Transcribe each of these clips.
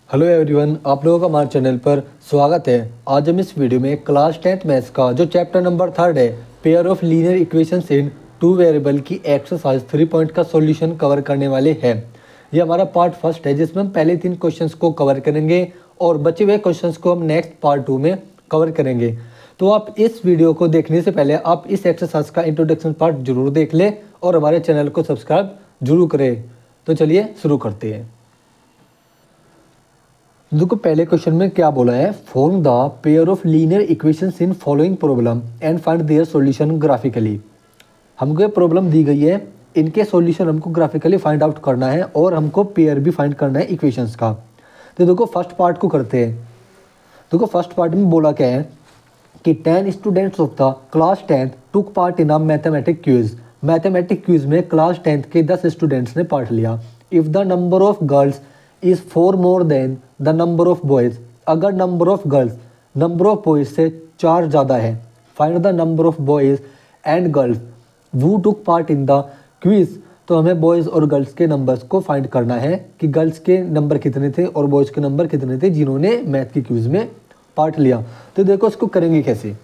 Hello everyone, आप लोगों का हमारे चैनल पर स्वागत है। आज हम इस वीडियो में क्लास 10th मैथ्स का जो चैप्टर नंबर 3 है, pair of linear equations in two variable की एक्सरसाइज 3 पॉइंट का सॉल्यूशन कवर करने वाले हैं। ये हमारा पार्ट फर्स्ट है जिसमें हम पहले 3 क्वेश्चंस को कवर करेंगे और बचे हुए क्वेश्चंस को हम नेक्स्ट पार्ट 2 में कवर करेंगे। तो आप इस वीडियो को देखने से पहले आप इस एक्सरसाइज का इंट्रोडक्शन पार्ट जरूर देख लें और हमारे चैनल को सब्सक्राइब जरूर करें। तो चलिए शुरू करते हैं। देखो पहले क्वेश्चन में क्या बोला है, form the pair of linear equations in following problem and find their solution graphically. हमको ये प्रॉब्लम दी गई है, इनके सॉल्यूशन हमको ग्राफिकली फाइंड आउट करना है और हमको पेयर भी फाइंड करना है इक्वेशंस का। तो देखो फर्स्ट पार्ट को करते हैं। देखो फर्स्ट पार्ट में बोला क्या है कि 10 students of the class 10th took part in a mathematic quiz. Mathematic quiz में क्लास 10th के 10 स्टूडेंट्स ने पार्ट लिया। If the number of girls is 4 more than the number of boys, अगर number of girls number of boys से 4 ज़्यादा है, find the number of boys and girls who took part in the quiz. तो हमें boys और girls के numbers को find करना है कि गर्ल्स के नंबर कितने थे और बॉयज़ के नंबर कितने थे जिन्होंने मैथ की क्विज में पार्ट लिया। तो देखो इसको करेंगे कैसे।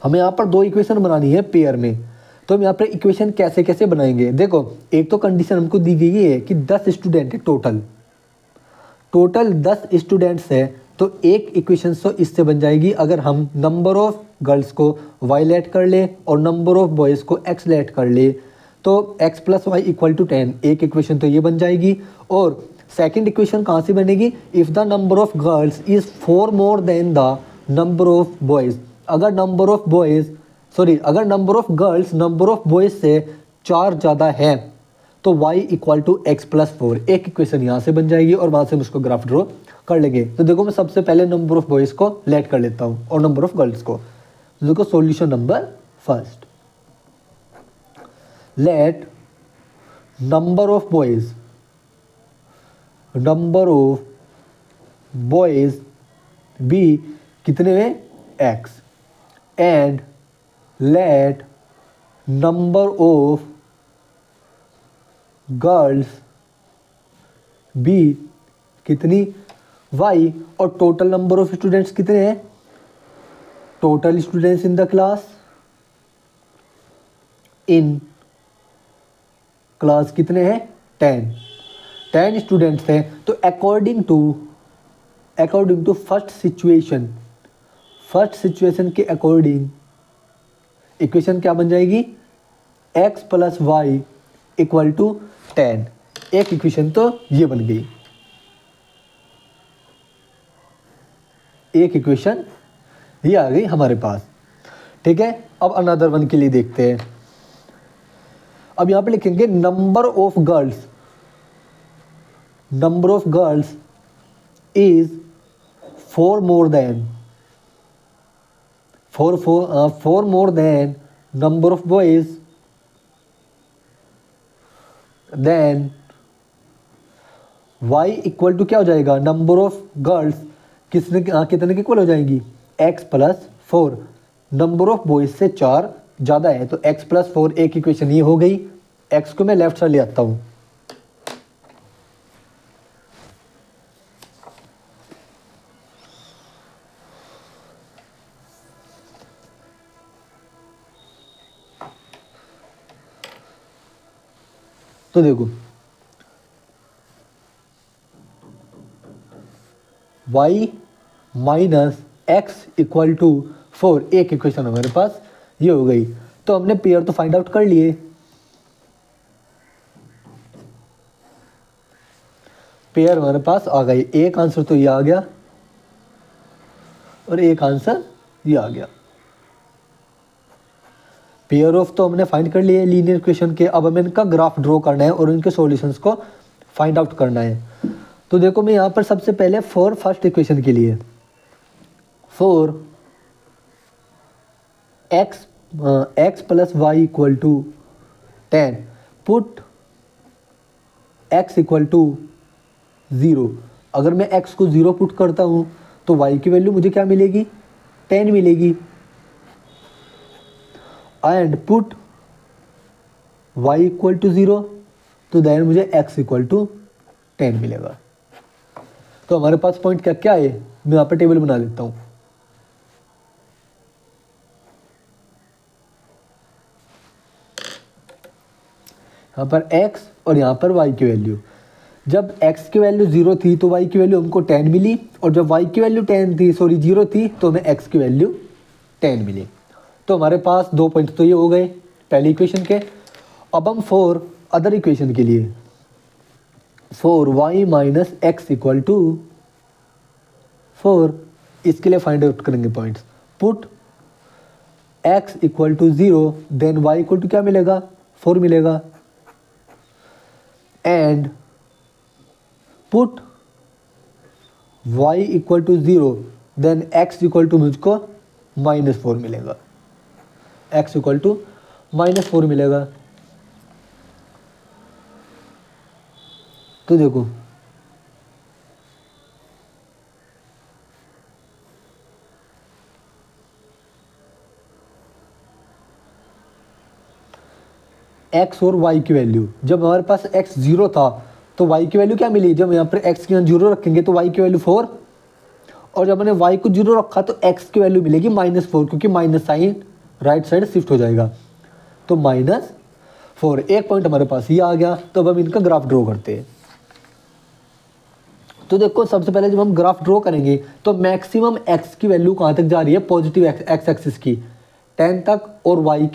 हमें यहाँ पर 2 इक्वेशन बनानी है पेयर में। तो हम यहाँ पर इक्वेशन कैसे कैसे बनाएंगे। देखो एक तो कंडीशन हमको दी गई है कि 10 स्टूडेंट है, टोटल 10 स्टूडेंट्स है, तो एक इक्वेशन तो इससे बन जाएगी अगर हम नंबर ऑफ गर्ल्स को y लेट कर ले और नंबर ऑफ बॉयज़ को x लेट कर ले, तो x plus y equal to 10, एक इक्वेशन तो ये बन जाएगी। और सेकंड इक्वेशन कहाँ से बनेगी, if the number of girls is 4 more than the number of boys, अगर number of girls number of boys से 4 ज़्यादा है तो y equal to x plus 4, एक इक्वेशन यहाँ से बन जाएगी और वहाँ से हम उसको ग्राफ ड्रॉ कर लेंगे। तो देखो मैं सबसे पहले नंबर ऑफ बॉयज़ को लेट कर लेता हूँ और नंबर ऑफ गर्ल्स को। तो देखो solution number first, let number of boys be कितने में x and let number of girls be कितनी y, और टोटल नंबर ऑफ स्टूडेंट्स कितने हैं, total students in the class कितने हैं 10 स्टूडेंट्स हैं। तो अकॉर्डिंग टू फर्स्ट सिचुएशन के अकॉर्डिंग इक्वेशन क्या बन जाएगी, x plus y equal to 10, एक इक्वेशन तो ये बन गई, एक इक्वेशन ये आ गई हमारे पास। ठीक है, अब अनदर वन के लिए देखते हैं। अब यहां पे लिखेंगे number of girls is 4 more than number of boys, then y equal to क्या हो जाएगा, नंबर ऑफ गर्ल्स कितने के इक्वल हो जाएगी, x plus 4, number of boys से 4 ज़्यादा है तो x प्लस 4, एक इक्वेशन ये हो गई। x को मैं लेफ्ट साइड ले आता हूँ। तो देखो y minus x equal to 4, एक इक्वेशन हमारे पास ये हो गई। तो हमने पेयर तो फाइंड आउट कर लिए, पेयर हमारे पास आ गई। एक आंसर तो ये आ गया और एक आंसर ये आ गया। पेयर ऑफ तो हमने फाइंड कर लिए लीनियर इक्वेशन के। अब हमें इनका ग्राफ ड्रॉ करना है और इनके सॉल्यूशंस को फाइंड आउट करना है। तो देखो मैं यहाँ पर सबसे पहले फॉर फर्स्ट इक्वेशन के लिए for x plus y equal to 10 put x equal to 0। अगर मैं x को 0 पुट करता हूँ तो y की वैल्यू मुझे क्या मिलेगी, 10 मिलेगी। And put y equal to 0 तो देन मुझे x इक्वल टू 10 मिलेगा। तो हमारे पास पॉइंट क्या क्या है, मैं यहाँ पर टेबल बना लेता हूँ। यहाँ पर x और यहाँ पर y की वैल्यू, जब x की वैल्यू 0 थी तो y की वैल्यू हमको 10 मिली, और जब y की वैल्यू 0 थी तो हमें x की वैल्यू 10 मिली। तो हमारे पास 2 पॉइंट तो ये हो गए पहली इक्वेशन के। अब हम फॉर अदर इक्वेशन के लिए, for y minus x equal to 4, इसके लिए फाइंड आउट करेंगे points. Put x equal to 0, then y equal to क्या मिलेगा, 4 मिलेगा। And put y equal to 0, then x equal to मुझको -4 मिलेगा, x इक्वल टू -4 मिलेगा। तो देखो x और y की वैल्यू, जब हमारे पास x 0 था तो y की वैल्यू क्या मिली, जब यहाँ पर x की 0 रखेंगे तो y की वैल्यू 4, और जब मैंने y को 0 रखा तो x की वैल्यू मिलेगी -4, क्योंकि minus sign right side shift हो जाएगा, तो -4। एक पॉइंट हमारे पास ये आ गया। तो अब हम इनका ग्राफ ड्रॉ करते हैं। तो देखो सबसे पहले जब हम ग्राफ ड्रॉ करेंगे तो मैक्सिमम x की वैल्यू कहाँ तक जा रही है, पॉजिटिव x एक्सिस की 10 तक, और y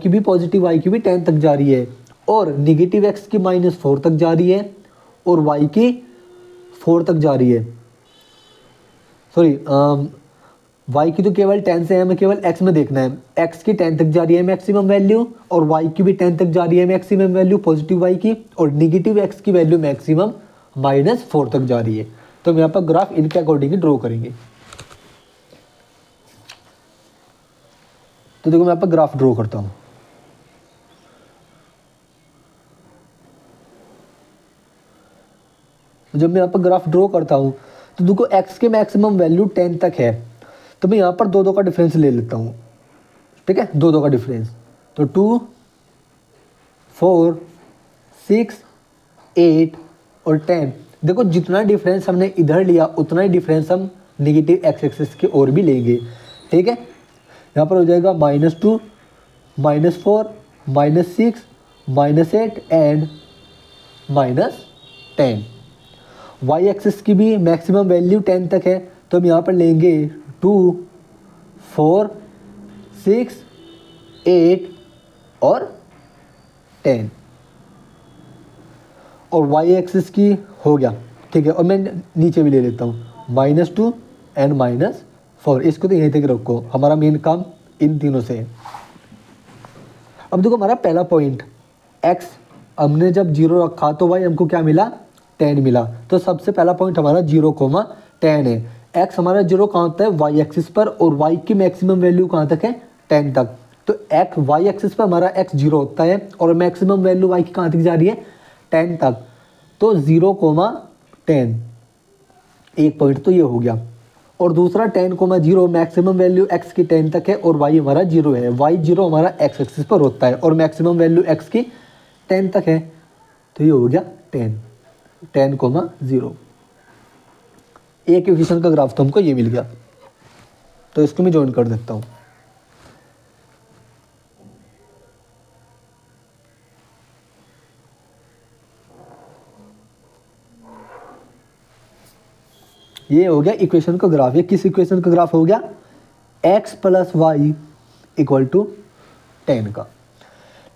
की भी पॉजिटिव, y की भी 10 तक जा रही है, और निगेटिव x की -4 तक जा रही है, और y की 4 तक जा रही है। सॉरी, y की तो केवल 10 से है, हमें केवल x में देखना है। x की 10 तक जा रही है मैक्सिमम वैल्यू, और y की भी 10 तक जा रही है मैक्सिमम वैल्यू पॉजिटिव y की, और निगेटिव x की वैल्यू मैक्सिमम -4 तक जा रही है। तो हम यहाँ पर ग्राफ इनके अकॉर्डिंग ड्रॉ करेंगे। तो देखो मैं यहाँ पर ग्राफ ड्रॉ करता हूँ। जब मैं यहाँ पर ग्राफ ड्रॉ करता हूँ तो देखो x के मैक्सिमम वैल्यू 10 तक है, तो मैं यहाँ पर 2 का डिफरेंस ले लेता हूँ। ठीक है, 2 का डिफरेंस, तो 2, 4, 6, 8 और 10। देखो जितना डिफरेंस हमने इधर लिया उतना ही डिफरेंस हम नेगेटिव एक्स एक्सिस की ओर भी लेंगे। ठीक है, यहाँ पर हो जाएगा -2, -4, -6, -8 एंड -10। वाई एक्सिस की भी मैक्सिमम वैल्यू 10 तक है, तो हम यहाँ पर लेंगे 2, 4, 6, 8 और 10। और वाई एक्सिस की हो गया। ठीक है, और मैं नीचे भी ले लेता हूँ -2 एंड -4। इसको तो यहीं तक रखो, हमारा मेन काम इन तीनों से है। अब देखो हमारा पहला पॉइंट x हमने जब 0 रखा तो y हमको क्या मिला, 10 मिला। तो सबसे पहला पॉइंट हमारा 0,10 है। x हमारा 0 कहाँ होता है, y एक्सिस पर, और y की मैक्सिमम वैल्यू कहाँ तक है, 10 तक। तो x y एक्सिस पर हमारा x 0 होता है, और मैक्सिमम वैल्यू y की कहाँ तक जा रही है, 10 तक। तो 0,10 एक पॉइंट तो ये हो गया। और दूसरा 10,0 मैक्सिमम वैल्यू x की 10 तक है, और y हमारा 0 है। y 0 हमारा x एक्सिस पर होता है, और मैक्सिमम वैल्यू x की 10 तक है। तो ये हो गया 10,0। एक इक्वेशन का ग्राफ तो हमको ये मिल गया। तो इसको मैं ज्वाइन कर देता हूँ। ये हो गया इक्वेशन का ग्राफ। ये किस इक्वेशन का ग्राफ हो गया, x + y = 10 का।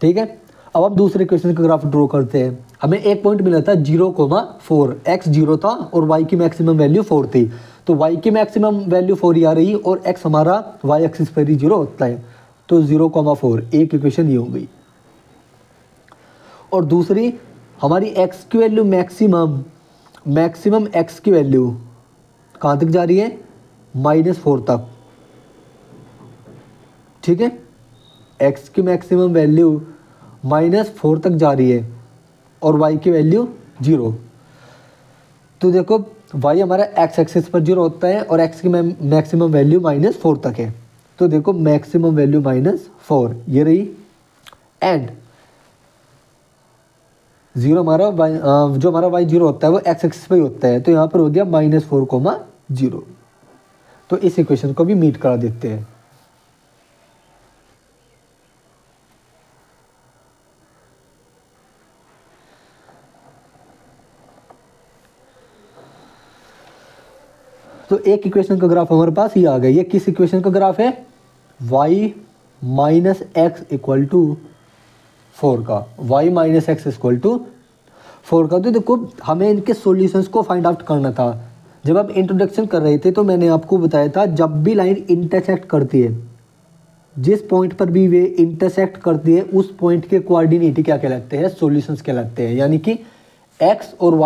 ठीक है, अब हम दूसरे इक्वेशन का ग्राफ ड्रॉ करते हैं। हमें एक पॉइंट मिला था 0,4, x 0 था और y की मैक्सिमम वैल्यू 4 थी। तो y की मैक्सिमम वैल्यू 4 ही आ रही, और x हमारा y एक्सिस पर ही 0 होता है। तो 0,4 एक इक्वेशन ये हो गई। और दूसरी हमारी x की वैल्यू मैक्सिमम x की वैल्यू कहाँ तक जा रही है, -4 तक। ठीक है, x की मैक्सिमम वैल्यू -4 तक जा रही है, और y की वैल्यू 0। तो देखो y हमारा x एक्सिस पर 0 होता है, और x की मैक्सिमम वैल्यू -4 तक है। तो देखो मैक्सिमम वैल्यू -4 ये रही। एंड जीरो हमारा जो हमारा वाई जीरो होता है वो एक्स एक्सिस पे ही होता है, तो यहाँ पर हो गया -4,0। तो इस इक्वेशन को भी मीट करा देते हैं। तो एक इक्वेशन का ग्राफ हमारे पास ये आ गया। ये किस इक्वेशन का ग्राफ है? y minus x equal to 4 का, y minus x equal to 4 का। तो देखो हमें इनके सॉल्यूशंस को फाइंड आउट करना था। जब आप इंट्रोडक्शन कर रहे थे तो मैंने आपको बताया था जब भी लाइन इंटरसेक्ट करती है, जिस पॉइंट पर भी वे इंटरसेक्ट करती है उस पॉइंट के कोऑर्डिनेट क्या कहलाते हैं? सॉल्यूशंस कहलाते हैं। यानी कि x और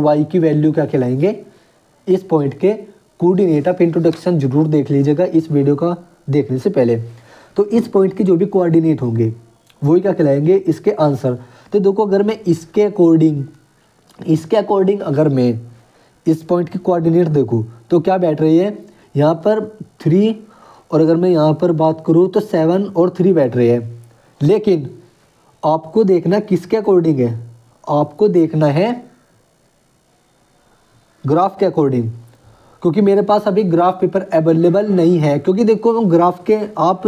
y की वैल्यू क्या कहलाएंगे? इस पॉइंट के कोऑर्डिनेट। आप इंट्रोडक्शन जरूर देख लीजिएगा इस वीडियो का देखने से पहले। तो इस पॉइंट के जो भी कोऑर्डिनेट होंगे वही क्या कहलाएंगे? इसके आंसर। तो देखो अगर मैं इसके अकॉर्डिंग अगर मैं इस पॉइंट की कोऑर्डिनेट देखूँ तो क्या बैठ रही है? यहाँ पर 3, और अगर मैं यहाँ पर बात करूँ तो 7 और 3 बैठ रहे हैं। लेकिन आपको देखना किसके अकॉर्डिंग है? आपको देखना है ग्राफ के अकॉर्डिंग, क्योंकि मेरे पास अभी ग्राफ पेपर अवेलेबल नहीं है। क्योंकि देखो ग्राफ के आप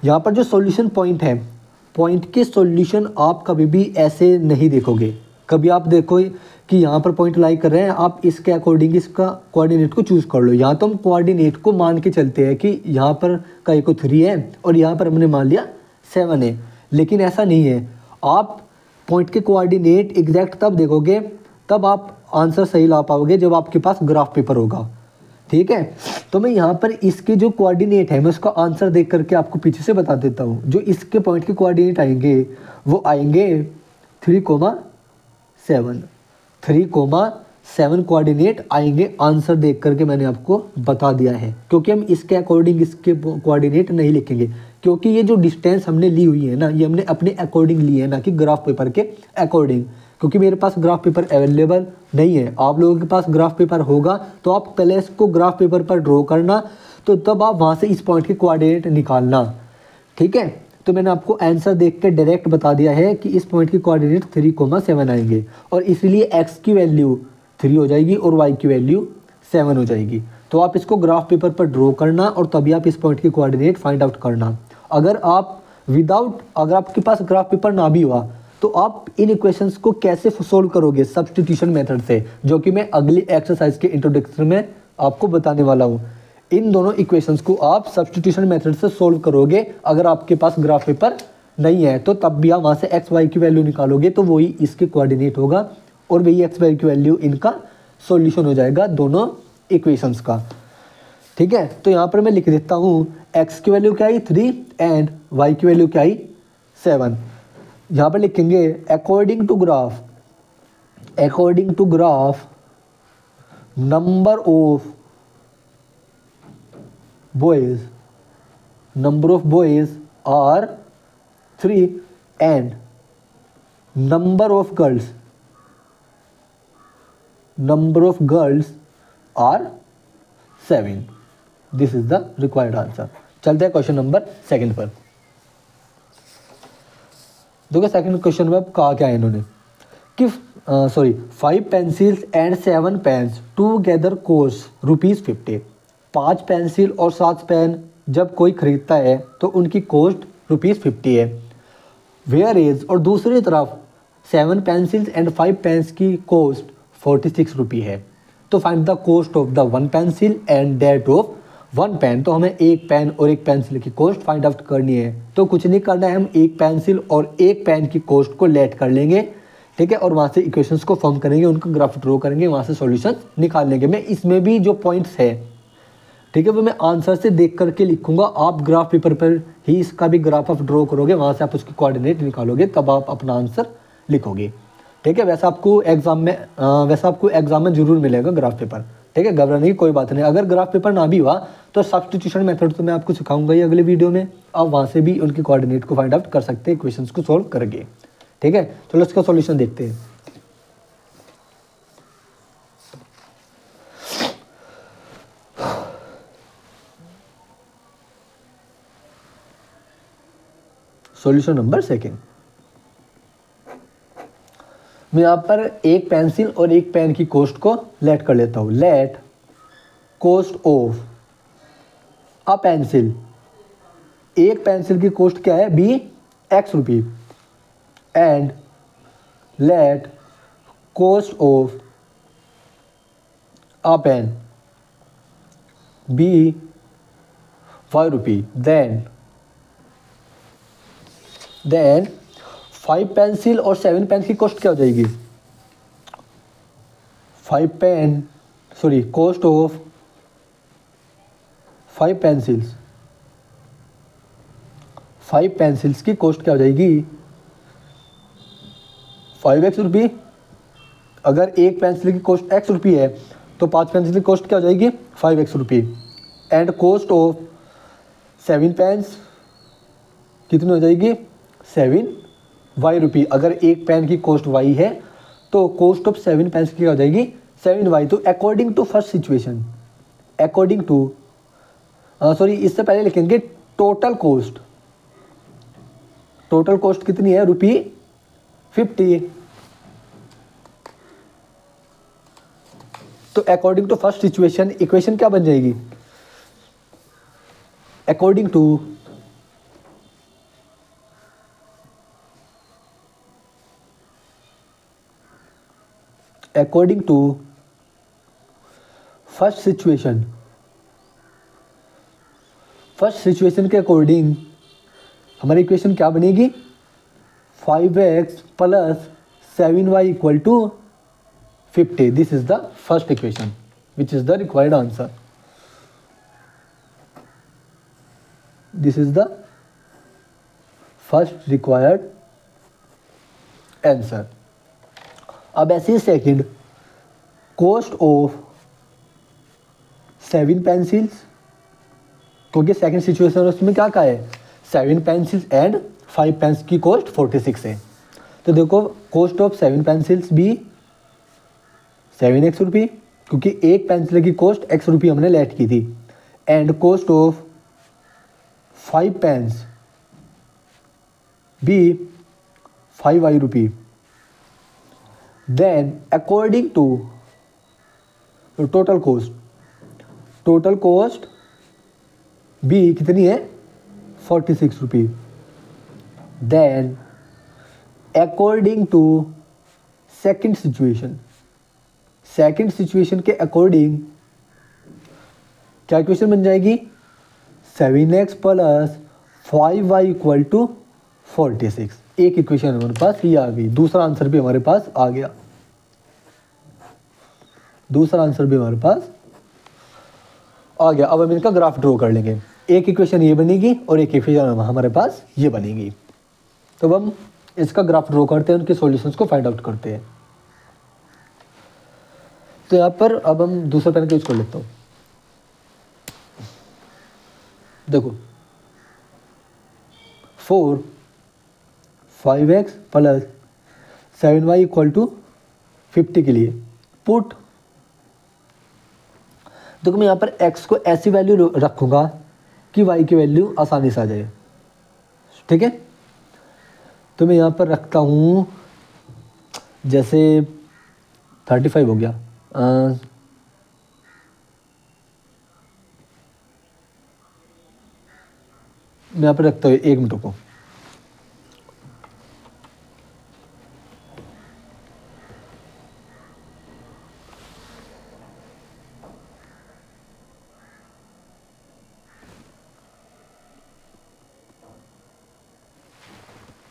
यहाँ पर जो सॉल्यूशन पॉइंट है, पॉइंट के सॉल्यूशन आप कभी भी ऐसे नहीं देखोगे। कभी आप देखो कि यहाँ पर पॉइंट लाई कर रहे हैं, आप इसके अकॉर्डिंग इसका कोऑर्डिनेट को चूज़ कर लो। यहाँ तो हम कोऑर्डिनेट को मान के चलते हैं कि यहाँ पर का को 3 है और यहाँ पर हमने मान लिया 7 है, लेकिन ऐसा नहीं है। आप पॉइंट के कोऑर्डिनेट एग्जैक्ट तब देखोगे, तब आप आंसर सही ला पाओगे जब आपके पास ग्राफ पेपर होगा। ठीक है, तो मैं यहाँ पर इसके जो कोऑर्डिनेट है मैं उसका आंसर देख करके आपको पीछे से बता देता हूँ। जो इसके पॉइंट के कोऑर्डिनेट आएंगे वो आएंगे 3,7 कोऑर्डिनेट आएंगे। आंसर देख करके मैंने आपको बता दिया है, क्योंकि हम इसके अकॉर्डिंग इसके कोऑर्डिनेट नहीं लिखेंगे, क्योंकि ये जो डिस्टेंस हमने ली हुई है ना, ये हमने अपने अकॉर्डिंग ली है, ना कि ग्राफ पेपर के अकॉर्डिंग। क्योंकि मेरे पास ग्राफ पेपर अवेलेबल नहीं है। आप लोगों के पास ग्राफ पेपर होगा तो आप पहले इसको ग्राफ पेपर पर ड्रॉ करना, तो तब आप वहाँ से इस पॉइंट के कोऑर्डिनेट निकालना। ठीक है, तो मैंने आपको आंसर देख के डायरेक्ट बता दिया है कि इस पॉइंट की कोऑर्डिनेट 3,7 आएंगे, और इसलिए x की वैल्यू 3 हो जाएगी और y की वैल्यू 7 हो जाएगी। तो आप इसको ग्राफ पेपर पर ड्रॉ करना और तभी आप इस पॉइंट की कोऑर्डिनेट फाइंड आउट करना। अगर आपके पास ग्राफ पेपर ना भी हुआ तो आप इन इक्वेशंस को कैसे सोल्व करोगे? सब्स्टिट्यूशन मेथड से, जो कि मैं अगली एक्सरसाइज के इंट्रोडक्शन में आपको बताने वाला हूँ। इन दोनों इक्वेशंस को आप सब्स्टिट्यूशन मेथड से सोल्व करोगे। अगर आपके पास ग्राफ पेपर नहीं है तो तब भी आप वहाँ से एक्स वाई की वैल्यू निकालोगे, तो वही इसके कोऑर्डिनेट होगा और वही एक्स वाई की वैल्यू इनका सॉल्यूशन हो जाएगा दोनों इक्वेशंस का। ठीक है, तो यहाँ पर मैं लिख देता हूँ एक्स की वैल्यू क्या आई 3 एंड वाई की वैल्यू क्या आई 7। यहाँ पर लिखेंगे according to graph number of boys are 3 and number of girls are 7। This is the required answer. चलते हैं क्वेश्चन नंबर 2 पर। देखो सेकंड क्वेश्चन में अब कहा क्या है इन्होंने कि 5 pencils and 7 pens together cost ₹50। 5 pencil और 7 पेन जब कोई खरीदता है तो उनकी कॉस्ट ₹50 है। वेयर इज, और दूसरी तरफ 7 पेंसिल्स एंड 5 पेन्स की कॉस्ट ₹46 है। तो find the cost of the 1 pencil and that of 1 pen. तो हमें एक पेन और एक पेंसिल की कॉस्ट फाइंड आउट करनी है। तो कुछ नहीं करना है, हम एक पेंसिल और एक पेन की कॉस्ट को लेट कर लेंगे। ठीक है, और वहाँ से इक्वेशंस को फॉर्म करेंगे, उनका ग्राफ ड्रॉ करेंगे, वहाँ से सॉल्यूशन निकाल लेंगे। मैं इसमें भी जो पॉइंट्स है, ठीक है, वो मैं आंसर से देख करके लिखूंगा। आप ग्राफ पेपर पर ही इसका भी ग्राफ आप ड्रॉ करोगे, वहाँ से आप उसकी कोऑर्डिनेट निकालोगे, तब आप अपना आंसर लिखोगे। ठीक है, वैसा आपको एग्जाम में जरूर मिलेगा ग्राफ पेपर। ठीक है, घबराने की कोई बात नहीं। अगर ग्राफ पेपर ना भी हुआ तो सब्स्टिट्यूशन मेथड तो मैं आपको सिखाऊंगा ही अगले वीडियो में। आप वहाँ से भी उनके कोऑर्डिनेट को फाइंड आउट कर सकते हैं, इक्वेशंस को सॉल्व करके। ठीक है, चलो इसका सॉल्यूशन देखते हैं। Solution number 2। मैं यहाँ पर एक पेंसिल और एक पेन की कॉस्ट को लेट कर लेता हूँ। Let cost of a pencil, एक पेंसिल की कॉस्ट क्या है, be x rupee, and let cost of a pen be y rupee. Then 5 pencil और 7 पेन की कॉस्ट क्या हो जाएगी, कॉस्ट ऑफ 5 पेंसिल्स, 5 पेंसिल्स की कॉस्ट क्या हो जाएगी, 5x रुपी। अगर एक पेंसिल की कॉस्ट x रुपी है तो 5 पेंसिल की कॉस्ट क्या हो जाएगी, 5x rupee. And cost of 7 pens कितनी हो जाएगी, 7y रुपी। अगर एक पेन की कॉस्ट y है तो कॉस्ट ऑफ 7 पेन्स की क्या हो जाएगी, 7y। तो according to first situation, according to इससे पहले लिखेंगे टोटल कॉस्ट। टोटल कॉस्ट कितनी है, ₹50। तो according to first situation equation क्या बन जाएगी, अकॉर्डिंग टू फर्स्ट सिचुएशन के अकॉर्डिंग हमारी इक्वेशन क्या बनेगी, 5x plus 7y equal to 50। This is the first equation which is the required answer. This is the first required answer. अब ऐसे ही सेकंड, कॉस्ट ऑफ 7 पेंसिल्स, क्योंकि second situation उसमें क्या कहा है, 7 पेंसिल्स एंड 5 पेन्स की कॉस्ट 46 है। तो देखो कॉस्ट ऑफ 7 पेंसिल्स भी 7x रुपी, क्योंकि एक पेंसिल की कॉस्ट x रुपी हमने लेट की थी। एंड कॉस्ट ऑफ 5 पेन्स भी 5y rupee. Then according to total cost भी कितनी है, 46 rupee. Then according to second situation के अकॉर्डिंग क्या इक्वेशन बन जाएगी, 7x plus 5y equal to 46। एक इक्वेशन हमारे पास ये आ गई, दूसरा आंसर भी हमारे पास आ गया। अब हम इनका ग्राफ ड्रॉ कर लेंगे। एक इक्वेशन ये बनेगी और एक इक्वेशन हमारे पास ये बनेगी। तो हम इसका ग्राफ ड्रॉ करते हैं, उनके सॉल्यूशंस को फाइंड आउट करते हैं। तो यहाँ पर अब हम दूसरा पेन का यूज कर लेता हूँ। देखो 5x plus 7y equal to 50 के लिए पुट, देखो मैं यहाँ पर x को ऐसी वैल्यू रखूँगा कि y की वैल्यू आसानी से आ जाए, ठीक है। तो मैं यहाँ पर रखता हूँ, जैसे 35 हो गया, मैं यहाँ पर रखता हूँ 1 मिनट को।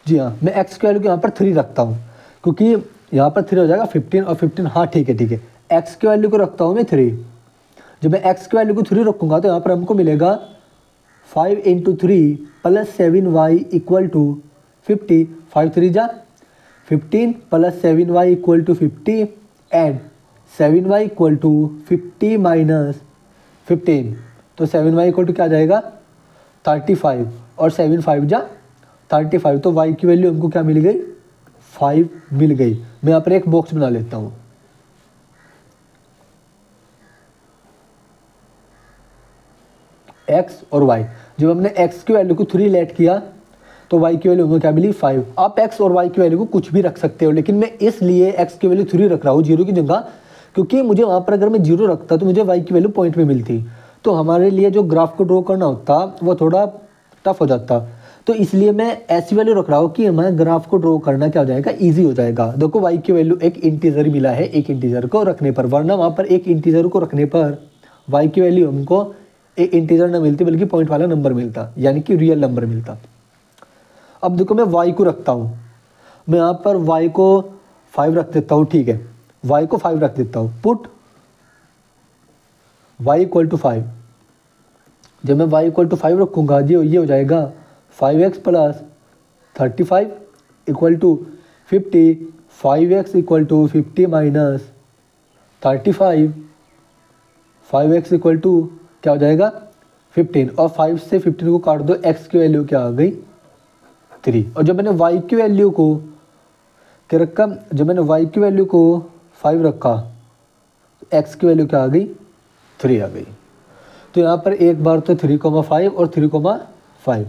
जी हाँ, मैं x की वैल्यू को यहाँ पर 3 रखता हूँ, क्योंकि यहाँ पर 3 हो जाएगा 15 और 15, हाँ ठीक है। x की वैल्यू को रखता हूँ मैं 3। जब मैं x की वैल्यू को 3 रखूँगा तो यहाँ पर हमको मिलेगा 5 × 3 प्लस 7y इक्वल टू 50। 5 3 जा 15 plus 7y equal to 50 and 7y equal to 50 minus 15। तो 7y इक्वल टू क्या आ जाएगा, 35 और 7 5 जा 35। तो y की वैल्यू हमको क्या मिल गई, 5 मिल गई। मैं यहाँ पर एक बॉक्स बना लेता हूँ। x और y, जब हमने x की वैल्यू को 3 लेट किया तो y की वैल्यू होगी क्या मिली 5। आप x और y की वैल्यू को कुछ भी रख सकते हो, लेकिन मैं इसलिए x की वैल्यू 3 रख रहा हूँ 0 की जगह, क्योंकि मुझे वहाँ पर अगर मैं 0 रखता तो मुझे y की वैल्यू पॉइंट में मिलती, तो हमारे लिए जो ग्राफ को ड्रॉ करना होता वो थोड़ा टफ हो जाता। तो इसलिए मैं ऐसी वैल्यू रख रहा हूँ कि हमारे ग्राफ को ड्रॉ करना क्या हो जाएगा, ईजी हो जाएगा। देखो y की वैल्यू एक इंटीजर मिला है, एक इंटीजर को रखने पर, वरना वहाँ पर एक इंटीजर को रखने पर y की वैल्यू हमको एक इंटीजर ना मिलती बल्कि पॉइंट वाला नंबर मिलता, यानी कि रियल नंबर मिलता। अब देखो मैं y को रखता हूँ, मैं यहाँ पर y को 5 रख देता हूँ, ठीक है, y को 5 रख देता हूँ, पुट y इक्वल टू 5। जब मैं y इक्वल टू 5 रखूँगा ये हो जाएगा 5x plus 35 equal to 50, 5x equal to 50 minus 35, 5x equal to क्या हो जाएगा 15, और 5 से 15 को काट दो, x की वैल्यू क्या आ गई 3। और जब मैंने y की वैल्यू को क्या रखा, जब मैंने y की वैल्यू को 5 रखा तो x की वैल्यू क्या आ गई 3 आ गई। तो यहाँ पर एक बार तो 3,5 और 3,5,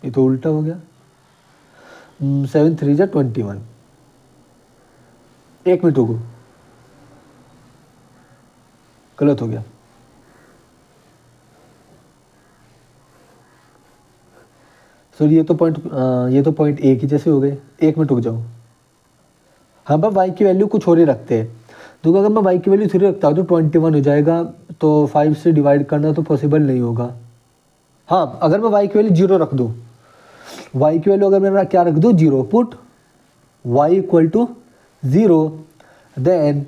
ये तो उल्टा हो गया, 7 3 जा 21। एक मिनट रुको, गलत हो गया, सो ये तो पॉइंट एक ही जैसे हो गए। एक मिनट रुक जाओ, हाँ पर y की वैल्यू कुछ और ही रखते हैं। तो अगर मैं y की वैल्यू 3 रखता हूँ तो 21 हो जाएगा, तो 5 से डिवाइड करना तो पॉसिबल नहीं होगा। हाँ, अगर मैं y की वैल्यू 0 रख दूँ, y की वैल्यू अगर मैं क्या रख दूँ 0, put y equal to 0, then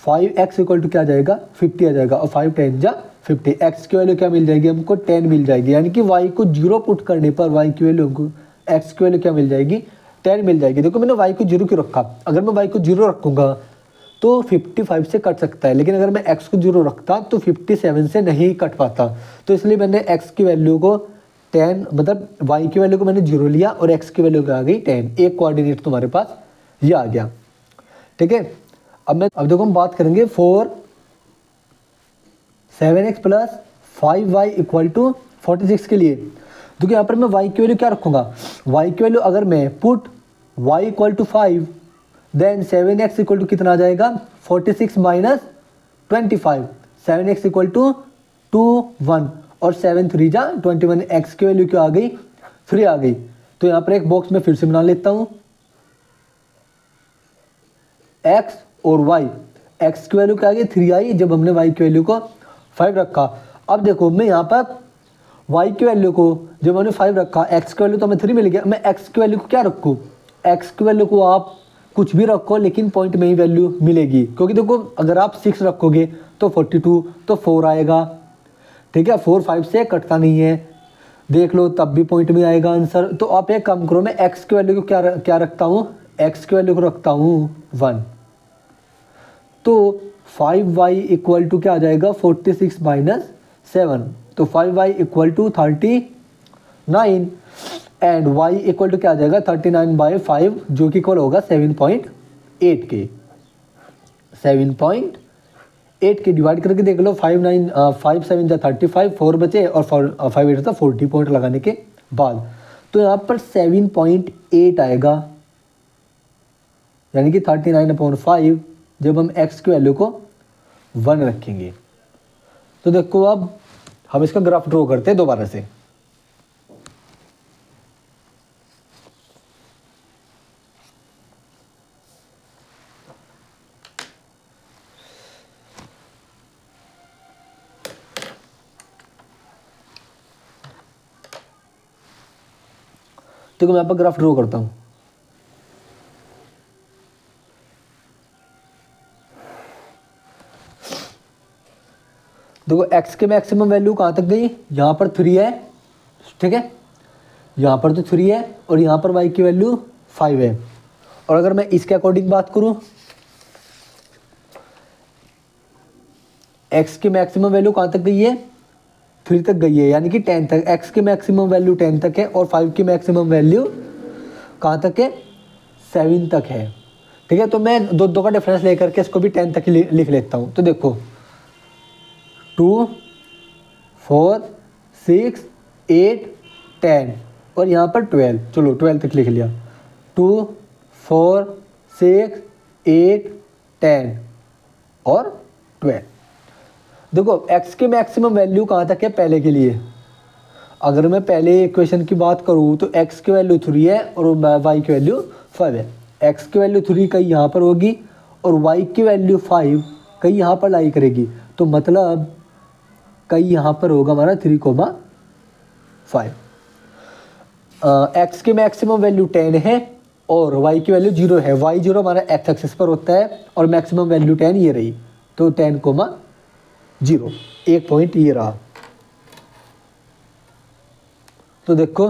5x equal to क्या आ जाएगा 50 आ जाएगा, और 5 10 जा 50, x की वैल्यू क्या मिल जाएगी हमको 10 मिल जाएगी, यानी कि y को 0 पुट करने पर y की वैल्यू हमको x की वैल्यू क्या मिल जाएगी 10 मिल जाएगी। देखो मैंने y को 0 क्यों रखा, अगर मैं y को 0 रखूँगा तो 55 से कट सकता है, लेकिन अगर मैं x को 0 रखता तो 57 से नहीं कट पाता। तो इसलिए मैंने x की वैल्यू को 10, मतलब y की वैल्यू को मैंने 0 लिया और x की वैल्यू आ गई 10, एक कोऑर्डिनेट तुम्हारे पास ये आ गया, ठीक है। अब देखो हम बात करेंगे 4 7x plus 5y equal to 46 के लिए। देखो यहाँ पर मैं y की वैल्यू क्या रखूँगा, y की वैल्यू अगर मैं put y equal to 5, then 7x equal to कितना आ जाएगा 46 माइनस 25, 7x इक्वल टू 21, और 7 3 जा 21, x की वैल्यू क्या आ गई 3 आ गई। तो यहाँ पर एक बॉक्स में फिर से बना लेता हूँ, x और y, x की वैल्यू क्या आ गई 3 आई जब हमने y की वैल्यू को 5 रखा। अब देखो मैं यहाँ पर y की वैल्यू को जब मैंने 5 रखा, x की वैल्यू तो हमें 3 मिल गया, मैं x की वैल्यू को क्या रखूँ, x की वैल्यू को आप कुछ भी रखो लेकिन पॉइंट में ही वैल्यू मिलेगी, क्योंकि देखो अगर आप 6 रखोगे तो 42, तो 4 आएगा, ठीक है, 4 5 से कटता नहीं है, देख लो तब भी पॉइंट में आएगा आंसर। तो आप एक काम करो, मैं x की वैल्यू को क्या रखता हूँ, x की वैल्यू को रखता हूँ 1, तो 5y इक्वल टू क्या आ जाएगा 46 माइनस 7, तो 5y equal to 39, and y equal to क्या आ जाएगा 39/5, जो कि इक्वल होगा 7.8 के। 7.8 के डिवाइड करके देख लो, 5 7 जा 35, 4 बचे और 5 8 था 40 पॉइंट लगाने के बाद, तो यहाँ पर 7.8 आएगा, यानी कि 39/5 जब हम x की वैल्यू को 1 रखेंगे। तो देखो अब हम इसका ग्राफ ड्रॉ करते हैं दोबारा से। देखो मैं यहाँ पर ग्राफ ड्रॉ करता हूँ, देखो x के मैक्सिमम वैल्यू कहाँ तक गई, यहाँ पर 3 है, ठीक है, यहाँ पर तो 3 है और यहाँ पर y की वैल्यू 5 है। और अगर मैं इसके अकॉर्डिंग बात करूँ, x की मैक्सिमम वैल्यू कहाँ तक गई है 3 तक गई है, यानी कि 10 तक, x की मैक्सिमम वैल्यू 10 तक है और 5 की मैक्सिमम वैल्यू कहाँ तक है 7 तक है, ठीक है। तो मैं दो का डिफरेंस लेकर के इसको भी 10 तक ही लिख लेता हूँ। तो देखो 2 4 6 8 10, और यहाँ पर 12, चलो 12 तक लिख लिया, 2 4 6 8 10 और 12। देखो x के मैक्सिमम वैल्यू कहाँ तक है पहले के लिए, अगर मैं पहले इक्वेशन की बात करूँ तो x की वैल्यू 3 है और y की वैल्यू 5 है। x की वैल्यू 3 कहीं यहाँ पर होगी और y की वैल्यू 5 कहीं यहाँ पर लाई करेगी, तो मतलब कहीं यहाँ पर होगा हमारा 3,5। x की मैक्सिमम वैल्यू 10 है और y की वैल्यू 0 है। y0 हमारा x एक्सिस पर होता है और मैक्सिमम वैल्यू 10 ये रही, तो 10,0 एक पॉइंट ये रहा। तो देखो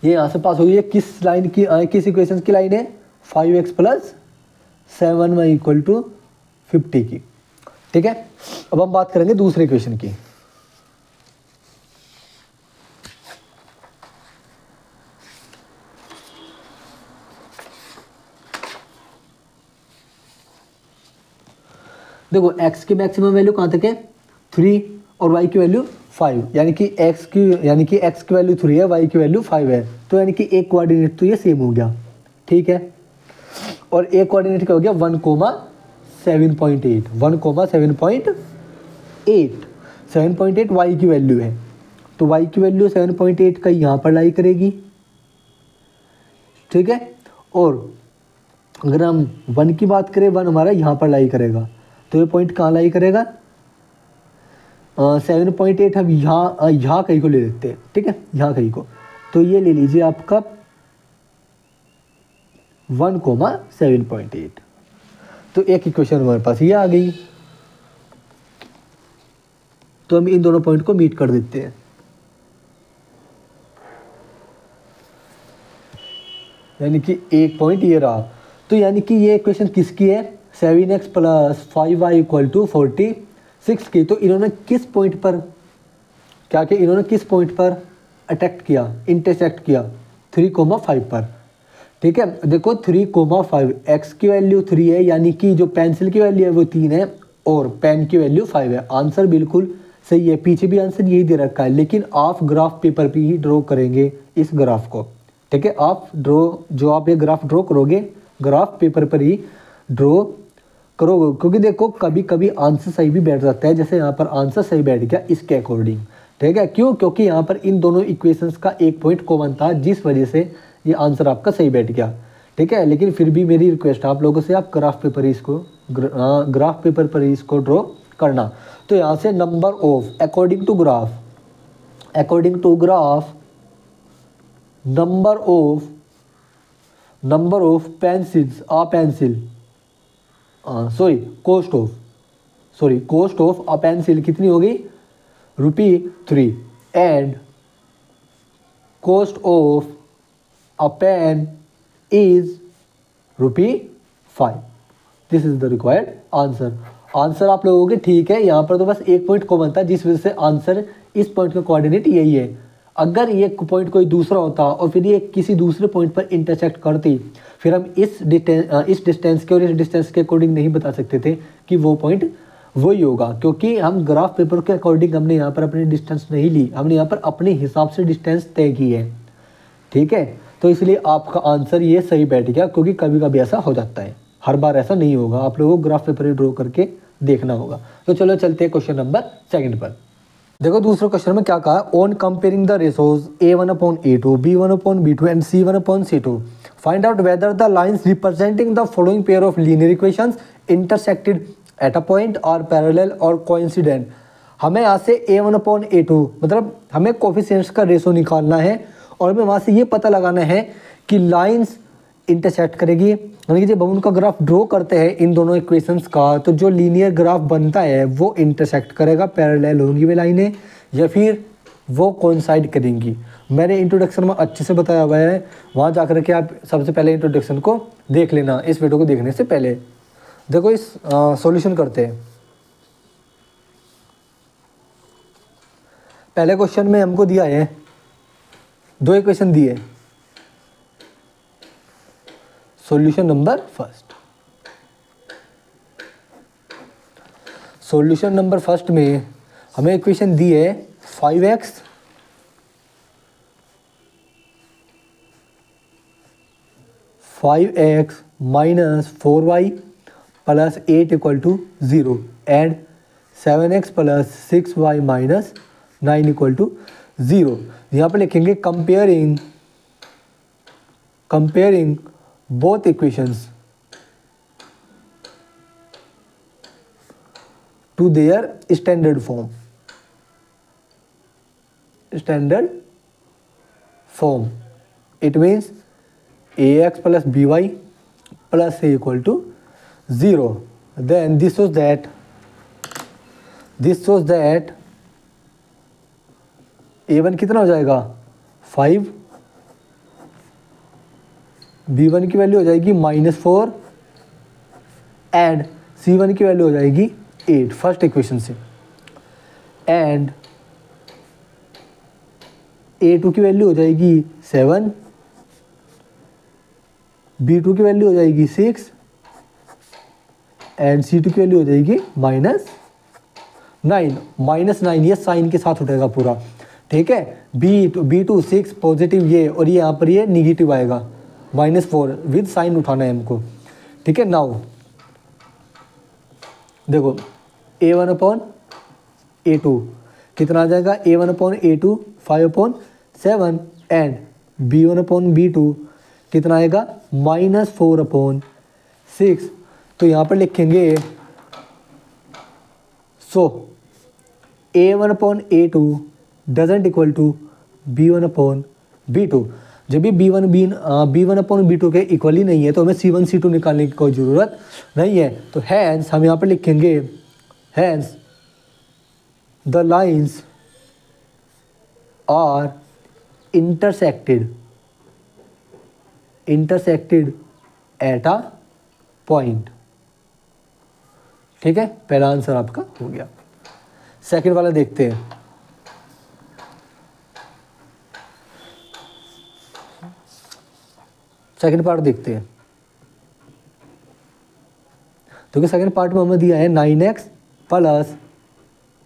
ये यहाँ से पास हुई है, किस लाइन की, किस इक्वेशन की लाइन है, 5x + 7y = 50 की। ठीक है, अब हम बात करेंगे दूसरे इक्वेशन की। देखो x की मैक्सिमम वैल्यू कहाँ तक है 3 और y की वैल्यू 5, यानी कि x की वैल्यू 3 है, y की वैल्यू 5 है, तो यानी कि एक कोऑर्डिनेट तो ये सेम हो गया। ठीक है, और एक कोऑर्डिनेट क्या हो गया 1,7.8 7.8 y की वैल्यू है, तो y की वैल्यू 7.8 का यहाँ पर लाई करेगी। ठीक है, और अगर हम 1 की बात करें, 1 हमारा यहाँ पर लाई करेगा, तो ये पॉइंट कहाँ लाई करेगा 7.8 हम यहाँ कहीं को ले लेते हैं। ठीक है, यहाँ कहीं को, तो ये ले लीजिए आपका 1,7.8, तो एक इक्वेशन हमारे पास ये आ गई। तो हम इन दोनों पॉइंट को मीट कर देते हैं, यानी कि एक पॉइंट ये रहा। तो यानी कि ये इक्वेशन किसकी है 7x + 5y = 46 की। तो इन्होंने किस पॉइंट पर क्या किया, इन्होंने किस पॉइंट पर अटैक किया, इंटरसेक्ट किया 3,5 पर। ठीक है, देखो 3,5 x की वैल्यू 3 है, यानी कि जो पेंसिल की वैल्यू है वो 3 है और पेन की वैल्यू 5 है। आंसर बिल्कुल सही है, पीछे भी आंसर यही दे रखा है, लेकिन आप ग्राफ पेपर पे ही ड्रॉ करेंगे इस ग्राफ को। ठीक है, आप ये ग्राफ ड्रॉ करोगे ग्राफ पेपर पर ही ड्रॉ करोगे, क्योंकि देखो कभी कभी आंसर सही भी बैठ जाता है, जैसे यहाँ पर आंसर सही बैठ गया इसके अकॉर्डिंग। ठीक है, क्यों, क्योंकि यहाँ पर इन दोनों इक्वेशंस का एक पॉइंट कॉमन था, जिस वजह से ये आंसर आपका सही बैठ गया। ठीक है, लेकिन फिर भी मेरी रिक्वेस्ट है आप लोगों से, आप ग्राफ पेपर पर ही इसको ड्रॉ करना। तो यहाँ से number of according to graph number of pencils cost of a pencil कितनी होगी ₹3 and cost of a pen is ₹5। This is the required answer आप लोगों के। ठीक है, यहाँ पर तो बस एक पॉइंट कॉमन था, जिस वजह से आंसर इस पॉइंट का कोऑर्डिनेट यही है। अगर ये पॉइंट कोई दूसरा होता और फिर ये किसी दूसरे पॉइंट पर इंटरसेक्ट करती, फिर हम इस डिस्टेंस के और इस डिस्टेंस के अकॉर्डिंग नहीं बता सकते थे कि वो पॉइंट वही होगा, क्योंकि हम ग्राफ पेपर के अकॉर्डिंग हमने यहाँ पर अपनी डिस्टेंस नहीं ली, हमने यहाँ पर अपने हिसाब से डिस्टेंस तय की है। ठीक है, तो इसलिए आपका आंसर ये सही बैठ गया, क्योंकि कभी कभी ऐसा हो जाता है, हर बार ऐसा नहीं होगा, आप लोगों को ग्राफ पेपर ड्रॉ करके देखना होगा। तो चलो चलते हैं क्वेश्चन नंबर 2 पर। देखो दूसरे क्वेश्चन में क्या कहा, on comparing the ratios A1/A2, B1/B2 and C1/C2 find out whether the lines representing the following pair of linear equations intersected at a point और पैरेलल और कोइंसिडेंट। हमें यहाँ से A1/A2 मतलब हमें कोफिशिएंट्स का रेशो निकालना है और हमें वहाँ से ये पता लगाना है कि लाइन्स इंटरसेक्ट करेगी, यानी कि जब हम उनका ग्राफ ड्रॉ करते हैं इन दोनों इक्वेशंस का, तो जो लीनियर ग्राफ बनता है वो इंटरसेक्ट करेगा, पैरेलल होंगी वे लाइनें या फिर वो कोइंसाइड करेंगी। मैंने इंट्रोडक्शन में अच्छे से बताया हुआ है, वहाँ जा कर के आप सबसे पहले इंट्रोडक्शन को देख लेना इस वीडियो को देखने से पहले। देखो इस सॉल्यूशन करते हैं। पहले क्वेश्चन में हमको दिया है 2 इक्वेशन दिए। Solution number 1, solution number first में हमें इक्वेशन दी है 5x minus 4y plus 8 equal to 0 and 7x plus 6y minus 9 equal to 0। यहाँ पर लिखेंगे comparing both equations to their standard form it means ax plus by plus c equal to 0। then this shows that a1 कितना हो जाएगा 5, b1 की value हो जाएगी -4 and c1 की वैल्यू हो जाएगी 8 फर्स्ट इक्वेशन से, एंड a2 की वैल्यू हो जाएगी 7, b2 की वैल्यू हो जाएगी 6 एंड c2 की वैल्यू हो जाएगी -9 ये साइन के साथ उठेगा पूरा, ठीक है। b2 6 पॉजिटिव ये, और ये यहाँ पर ये निगेटिव आएगा -4 विद साइन उठाना है हमको, ठीक है। नाउ देखो a1 अपॉन a2 कितना आ जाएगा, a1 upon a2 5/7 and b1 upon b2 कितना आएगा -4/6। तो यहाँ पर लिखेंगे so a1 upon a2 doesn't equal to b1 upon b2। जब भी b1 अपॉन b2 के इक्वली नहीं है तो हमें c1 c2 निकालने की कोई ज़रूरत नहीं है। तो हैंस हम यहाँ पर लिखेंगे hence the lines are intersected at a point, ठीक है। पहला आंसर आपका हो गया। सेकंड वाला देखते हैं। सेकंड पार्ट देखते हैं। तो सेकंड पार्ट में हमें दिया है 9x plus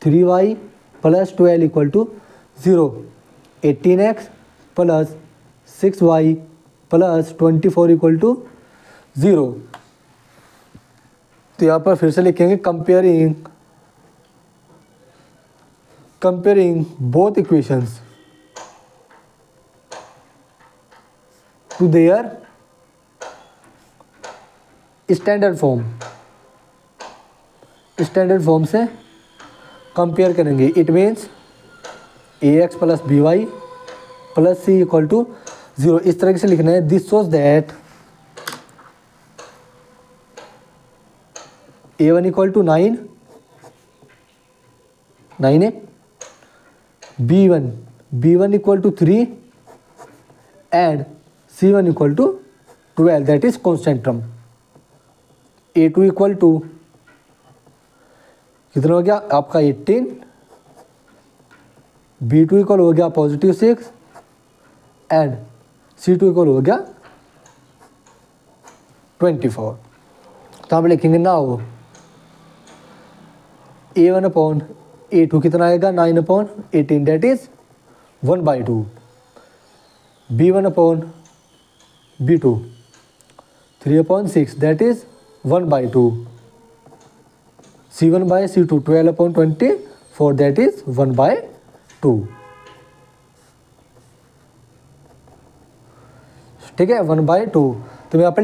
3y plus 12 equal to 0, 18x plus 6y plus 24 equal to 0। तो यहाँ पर फिर से लिखेंगे comparing both equations to their standard form से कंपेयर करेंगे। It means ax plus by plus c equal to 0, इस तरह से लिखना है। This shows that a1 equal to 9 है, b1 equal to 3 and c1 equal to 12 that is constant term. a2 equal to कितना हो गया आपका 18, b2 इक्वल हो गया +6 एंड c2 इक्वल हो गया 24। तो हम लिखेंगे नाउ a1 अपॉन a2 कितना आएगा 9/18 that is 1/2, b1 upon b2 3/6 that is 1/2, c1 by c2 12/24 that is 1/2, ठीक है 1/2। तो यहाँ पर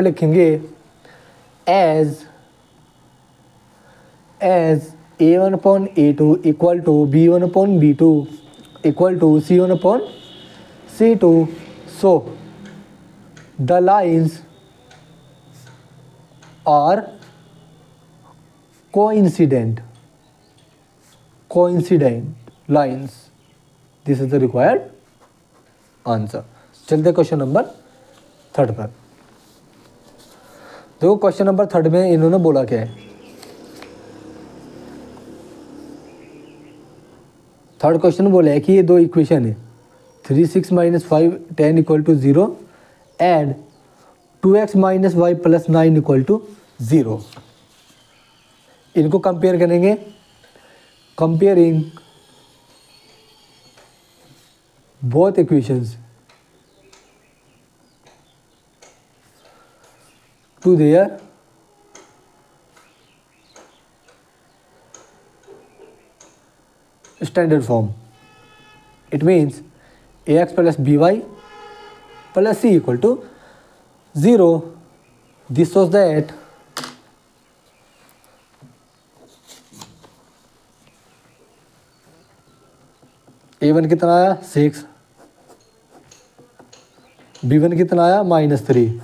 लिखेंगे as a1 upon a2 equal to b1 upon b2 equal to c1 upon c2, so the lines are coincident lines, this is the required answer। चलते क्वेश्चन नंबर 3 पर। देखो क्वेश्चन नंबर 3 में इन्होंने बोला क्या है। थर्ड क्वेश्चन बोला है कि ये दो इक्वेशन है, 3 6 minus 5 10 equal to 0 and 2x minus y plus 9 equal to 0। इनको कंपेयर करेंगे, comparing both equations to their standard form. It means ax plus by plus c equal to 0. This shows that a1 कितना आया 6, b1 कितना आया -3,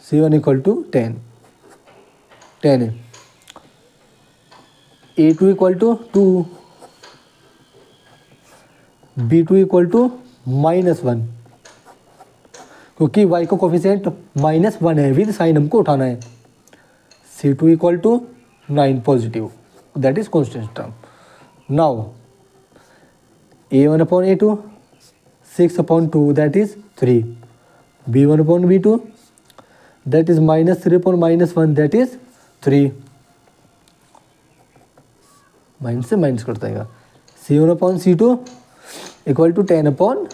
c1 equal to 10 है, a2 equal to 2, b2 equal to -1, क्योंकि y को coefficient -1 है, with sign हमको उठाना है। c2 equal to 9 positive, that is constant term. Now a1 upon a2 6 upon 2 that is 3, b1 upon b2 that is -3 upon -1 that is 3, minus से minus करता है। c1 upon c2 equal to 10 upon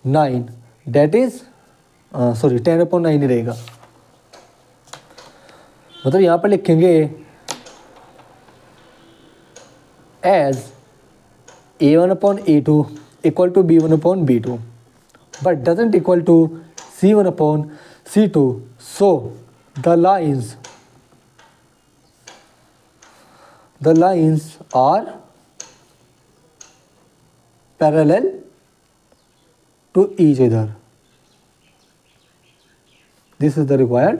9 that is 10 upon 9 ही रहेगा। मतलब यहाँ पर लिखेंगे as a1 upon a2 equal to b1 upon b2 but doesn't equal to c1 upon c2, so the lines are parallel to each other. This is the required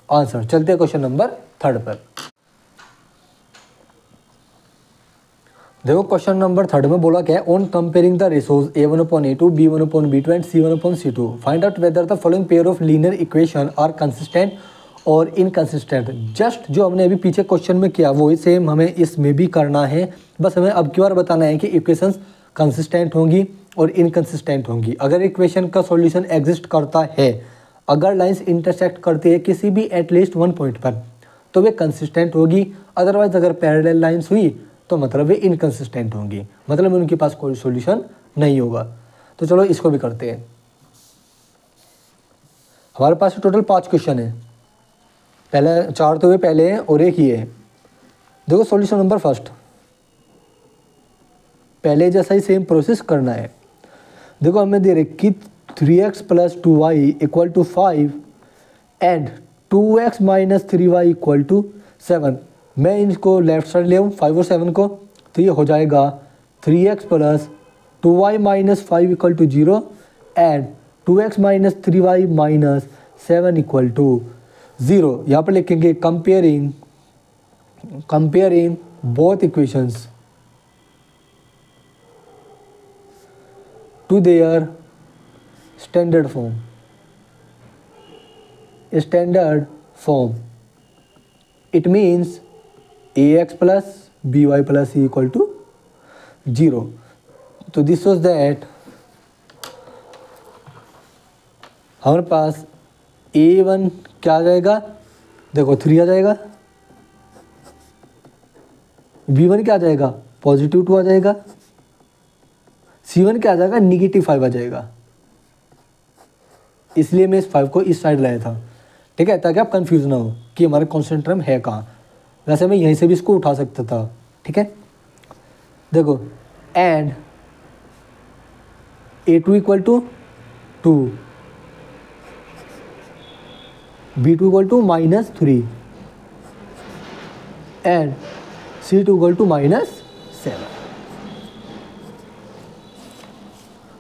answer. चलते हैं question नंबर 3 पर। देखो क्वेश्चन नंबर 3 में बोला क्या है, on comparing the ratios a1 upon a2 b1 upon b2 and c1 upon c2 find out whether the following pair of linear equation are consistent और इनकंसिस्टेंट। जस्ट जो हमने अभी पीछे क्वेश्चन में किया वही सेम हमें इसमें भी करना है, बस हमें अब की बार बताना है कि इक्वेशंस कंसिस्टेंट होंगी और इनकंसिस्टेंट होंगी। अगर इक्वेशन का सॉल्यूशन एग्जिस्ट करता है, अगर लाइंस इंटरसेक्ट करती है किसी भी एटलीस्ट वन पॉइंट पर, तो वे कंसिस्टेंट होगी। अदरवाइज अगर पैरेलल लाइंस हुई तो मतलब वे इनकंसिस्टेंट होंगी, मतलब उनके पास कोई सॉल्यूशन नहीं होगा। तो चलो इसको भी करते हैं। हमारे पास टोटल 5 क्वेश्चन है, पहले 4 तो वे पहले हैं और एक ही है। देखो सॉल्यूशन नंबर फर्स्ट, पहले जैसा ही सेम प्रोसेस करना है। देखो हमें दे रहे कि 3x plus 2y equal to 5 and 2x minus 3y equal to 7। मैं इनको लेफ्ट साइड ले आऊँ 5 और 7 को, तो ये हो जाएगा 3x plus 2y minus 5 equal to 0 and 2x minus 3y minus 7 equal to 0। यहाँ पर लिखेंगे comparing both equations to their standard form. It means ax plus by plus c equal to 0. तो this was that हमारे पास a1 क्या आ जाएगा, देखो 3 आ जाएगा, b1 क्या आ जाएगा पॉजिटिव 2 आ जाएगा, c1 क्या आ जाएगा -5 आ जाएगा। इसलिए मैं इस 5 को इस साइड लाया था, ठीक है, ताकि आप कंफ्यूज ना हो कि हमारा कांस्टेंट टर्म है कहाँ। वैसे मैं यहीं से भी इसको उठा सकता था, ठीक है। देखो and a2 equal to 2, b2 equal to -3 and c2 equal to -7।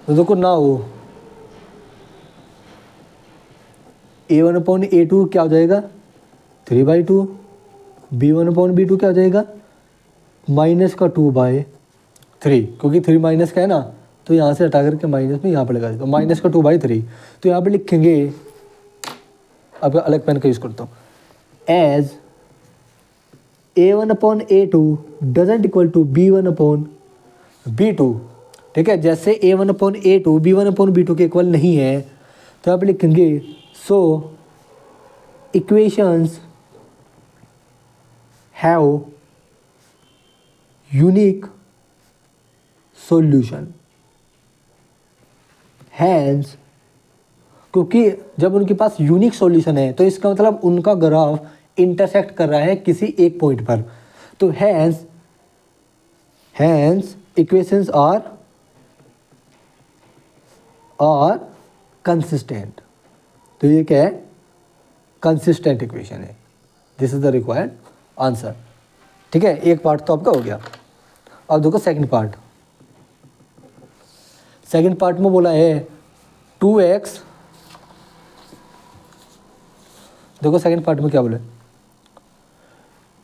तो देखो ना हो a1 अपॉन a2 क्या हो जाएगा 3/2, b1 अपॉन b2 क्या हो जाएगा -2/3, क्योंकि 3 माइनस का है ना, तो यहाँ से हटा करके माइनस में यहाँ पर लगा देता हूँ, -2/3। तो यहाँ पे लिखेंगे, अब अलग पेन का यूज़ करता हूँ, as a1 upon a2 doesn't equal to b1 upon b2 ठीक है, जैसे A1/A2 B1/B2 के इक्वल नहीं है तो आप लिखेंगे so equations have unique solution. Hence, क्योंकि जब उनके पास यूनिक सॉल्यूशन है तो इसका मतलब उनका ग्राफ इंटरसेक्ट कर रहा है किसी एक पॉइंट पर। तो हैंस इक्वेशंस आर कंसिस्टेंट। तो ये क्या है, कंसिस्टेंट इक्वेशन है। This is the required answer. ठीक है, एक पार्ट तो आपका हो गया। अब देखो सेकंड पार्ट। सेकंड पार्ट में बोला है 2x, देखो सेकंड पार्ट में क्या बोले,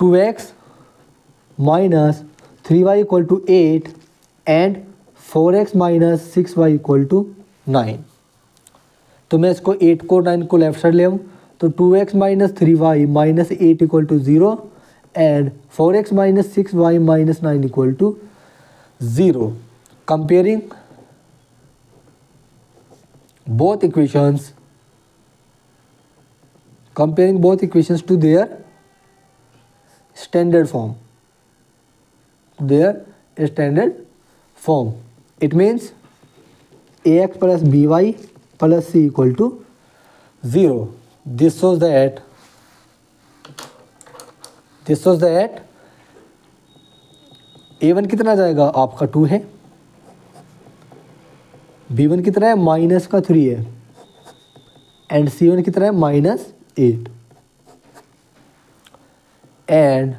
2x minus 3y equal to 8 and 4x minus 6y equal to 9। तो मैं इसको 8 को 9 को लेफ्ट साइड ले आऊँ तो 2x minus 3y minus 8 equal to 0 and 4x minus 6y minus 9 equal to 0। Comparing both equations to their standard form. It means ax plus by plus c equal to 0. This shows that a1 कितना जाएगा आपका 2 है, b1 कितना है minus का 3 है and c1 कितना है माइनस 8 एंड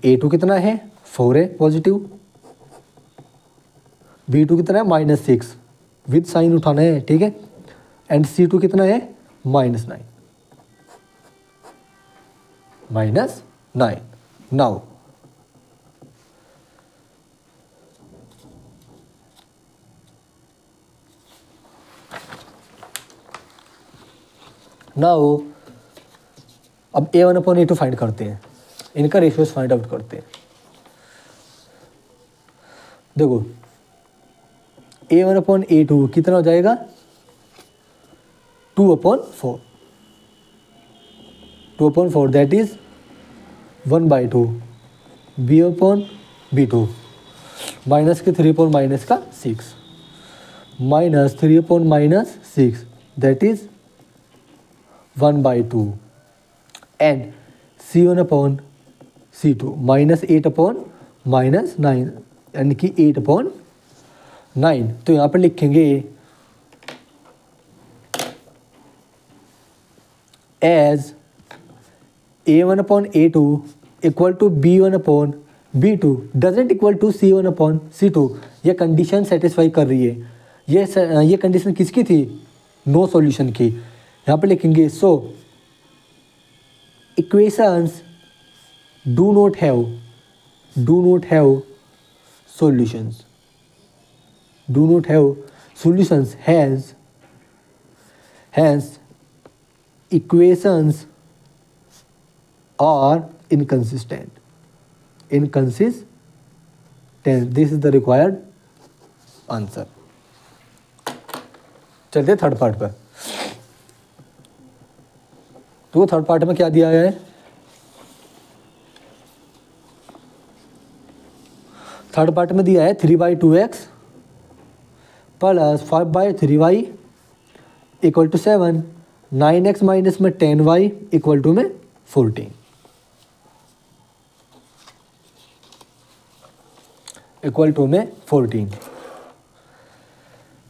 a2 कितना है 4 है पॉजिटिव, b2 कितना है माइनस 6 विद साइन उठाना है, ठीक है, एंड c2 कितना है माइनस 9। नाउ अब a1/a2 फाइंड करते हैं, इनका रेशियोज फाइंड आउट करते हैं। देखो a1/a2 कितना हो जाएगा 2/4 दैट इज 1/2 b/b2 माइनस के 3 माइनस का 6 minus 3 minus 6 that is 1/2 and c1/c2 minus 8/-9 यानी कि 8/9। तो यहाँ पर लिखेंगे as a1/a2 equal to b1/b2 doesn't equal to c1/c2। ये कंडीशन सेटिस्फाई कर रही है। ये कंडीशन किसकी थी, नो सॉल्यूशन की। यहाँ पे लिखेंगे so equations do not have solutions hence equations are inconsistent. This is the required answer. चलते थर्ड पार्ट पर। तो थर्ड पार्ट में क्या दिया गया है, थर्ड पार्ट में दिया है 3/2x plus 5/3y equal to 7, 9x minus में 10y इक्वल टू में 14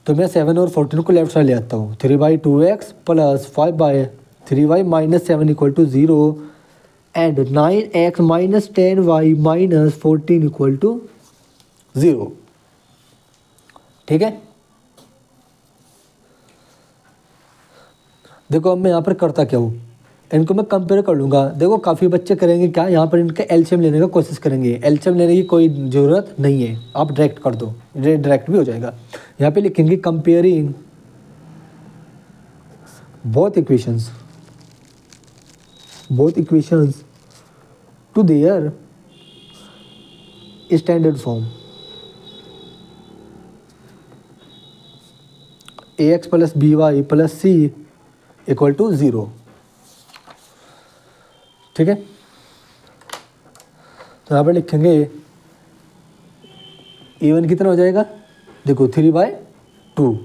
तो मैं 7 और 14 को लेफ्ट साइड ले आता हूँ। 3/2x plus 5/3y minus 7 equal to 0 and 9x minus 10y minus 14 equal to 0। ठीक है, देखो अब मैं यहाँ पर करता क्या हूँ, इनको मैं कंपेयर कर लूँगा। देखो काफ़ी बच्चे करेंगे क्या, यहाँ पर इनका एलसीएम लेने का कोशिश करेंगे। एलसीएम लेने की कोई ज़रूरत नहीं है, आप डायरेक्ट कर दो, डायरेक्ट भी हो जाएगा। यहाँ पे लिखेंगे comparing both equations to their standard form. A x plus b y plus c equal to 0। ठीक है, तो यहाँ पर लिखेंगे A1 कितना हो जाएगा, देखो 3/2,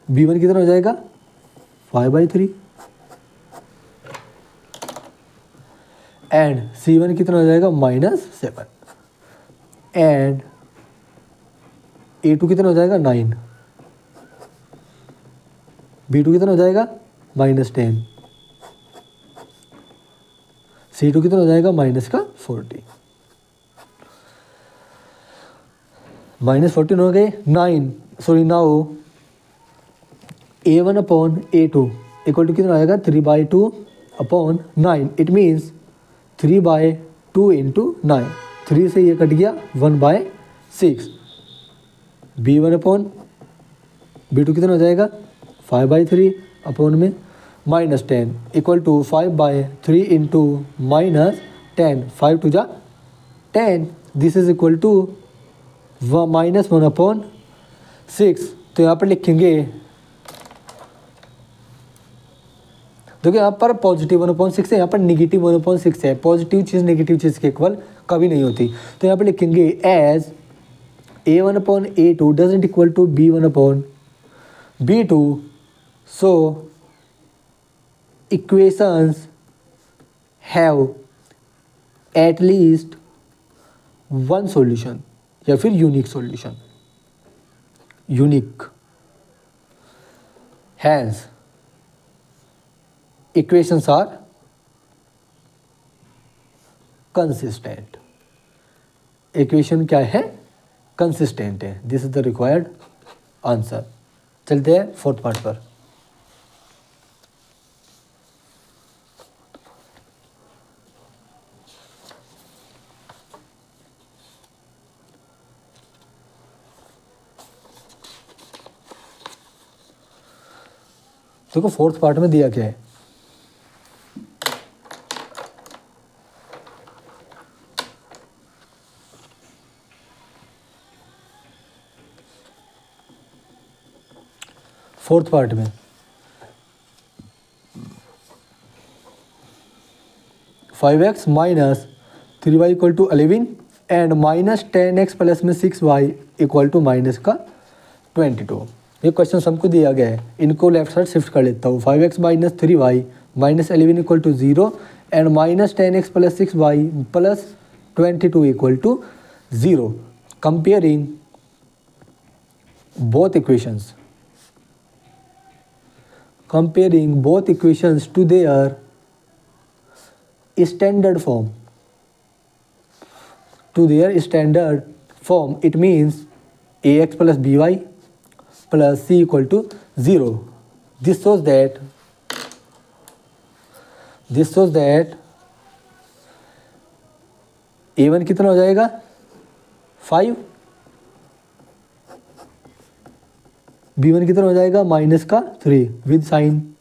B1 कितना हो जाएगा 5/3 एंड C1 कितना हो जाएगा -7 एंड A2 कितना हो जाएगा 9, B2 कितना हो जाएगा -10, C2 कितना हो जाएगा -40, -14 हो गए 9, sorry now A1 upon A2 equal to कितना आएगा 3/2 अपॉन 9, इट मीन्स 3/2 इंटू 9, 3 से ये कट गया 1/6, B1 अपॉन B2 कितना हो जाएगा 5/3 अपॉन में -10 इक्वल टू 5/3 इंटू -10, 5 टू जा 10, this is equal to -1 upon 6। तो यहाँ पर लिखेंगे, देखिए यहाँ पर पॉजिटिव 1/6 है, यहाँ पर नेगेटिव 1/6 है। पॉजिटिव चीज़ नेगेटिव चीज़ के इक्वल कभी नहीं होती, तो यहाँ पर लिखेंगे as A1 upon A2 doesn't equal to B1 upon B2, so equations have at least one solution, या फिर unique solution, unique, hence equations are consistent। Equation क्या है, कंसिस्टेंट है। This is the required answer. चलते हैं fourth part पर। देखो fourth part में दिया क्या है, फोर्थ पार्ट में 5x minus 3y equal to 11 and -10x plus में 6y इक्वल टू -22। ये क्वेश्चन हमको दिया गया है, इनको लेफ्ट साइड शिफ्ट कर लेता हूँ। 5x minus 3y minus 11 equal to 0 and -10x plus 6y plus 22 equal to 0। Comparing both equations, comparing both equations to their standard form, it means ax plus by plus c equal to 0। this shows that a1 कितना हो जाएगा 5, B1 कितना हो जाएगा -3 with sign,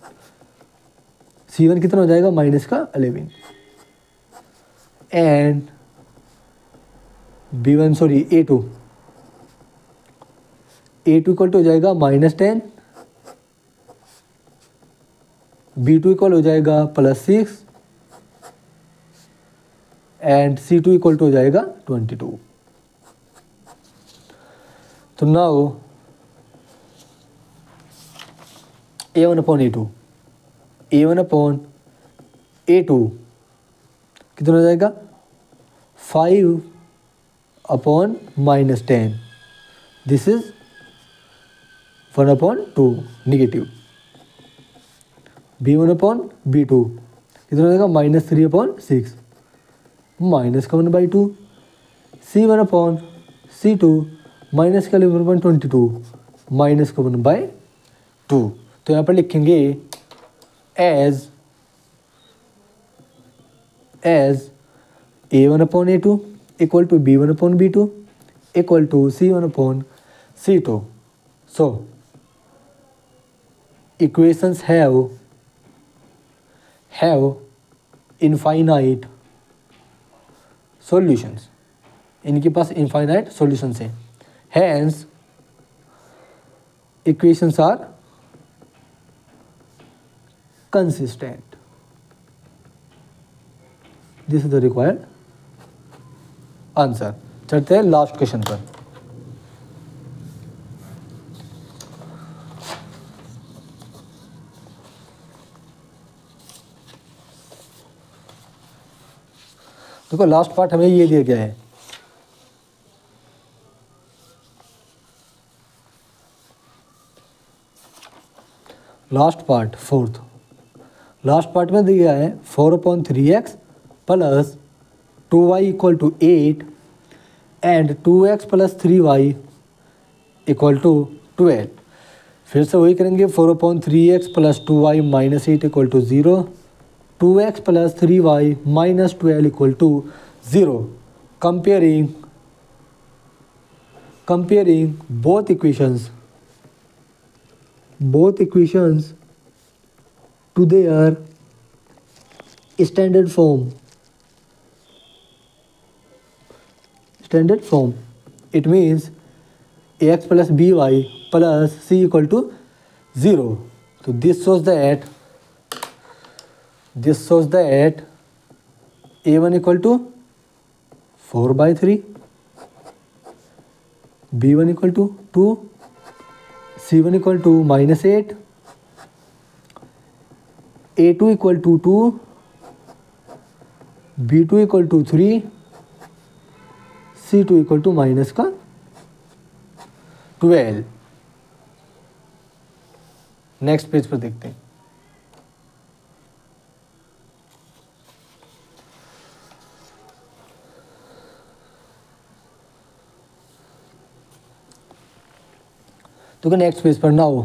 C1 कितना हो जाएगा -11 and B1 sorry A2 equal to हो जाएगा -10, B2 इक्वल हो जाएगा +6 एंड C2 इक्वल टू हो जाएगा 22। तो नाउ A1 अपॉन A2 कितना हो जाएगा 5 upon -10, this is 1/2 negative. B1 upon B2 कितना हो जाएगा -3/6 -1/2। C1 upon C2 -11/22 -1/2। तो यहाँ पर लिखेंगे as A1 upon A2 equal to B1 upon B2 equal to C1 upon C2। So equations have infinite solutions, इनके पास इनफाइनाइट सॉल्यूशंस हैं। Hence, equations are consistent. This is the required answer. चलते हैं last question पर। देखो last part हमें ये दिया गया है, last part fourth, last part में दिया है 4/3x plus 2y equal to 8 and 2x plus 3y equal to 12। फिर से वही करेंगे, 4/3x plus 2y minus 8 equal to 0, 2x plus 3y minus 12 equal to 0। Comparing both equations to their standard form. It means ax plus by plus c equal to 0. So this shows that a1 equal to 4/3, b1 equal to 2, c1 equal to -8, a2 equal to 2, b2 equal to 3, c2 equal to minus का 12। Next page पर देखते हैं। तो next page पर now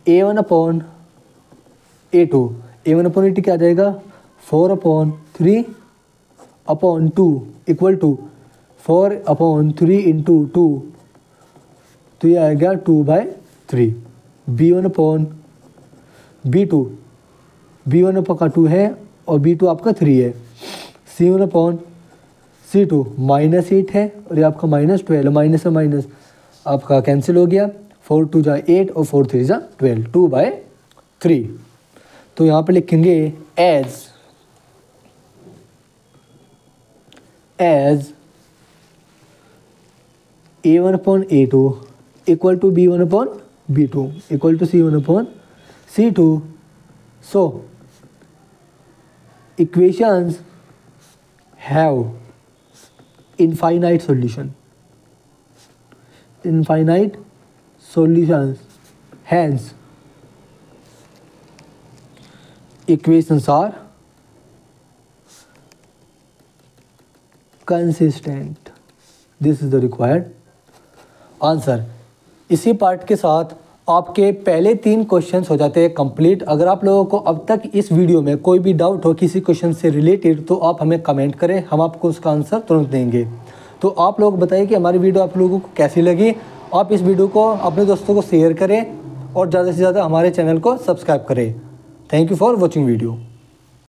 a1 upon a2 क्या आ जाएगा 4/3 upon 2 equal to 4/3 into 2, तो ये आएगा 2/3। b1 अपॉन b2, b1 आपका 2 है और b2 आपका 3 है। c1 अपॉन c2 -8 है और ये आपका -12, माइनस से माइनस आपका कैंसिल हो गया, 4 2 जा 8 और 4 3 जा 12, 2/3। तो यहाँ पे लिखेंगे as a1 upon a2 equal to b1 upon b2 equal to c1 upon c2. So equations have infinite solutions. Hence equations are consistent. This is the required answer. इसी पार्ट के साथ आपके पहले 3 क्वेश्चंस हो जाते हैं कंप्लीट। अगर आप लोगों को अब तक इस वीडियो में कोई भी डाउट हो किसी क्वेश्चन से रिलेटेड तो आप हमें कमेंट करें, हम आपको उसका आंसर तुरंत देंगे। तो आप लोग बताइए कि हमारी वीडियो आप लोगों को कैसी लगी। आप इस वीडियो को अपने दोस्तों को शेयर करें और ज़्यादा से ज़्यादा हमारे चैनल को सब्सक्राइब करें। Thank you for watching video.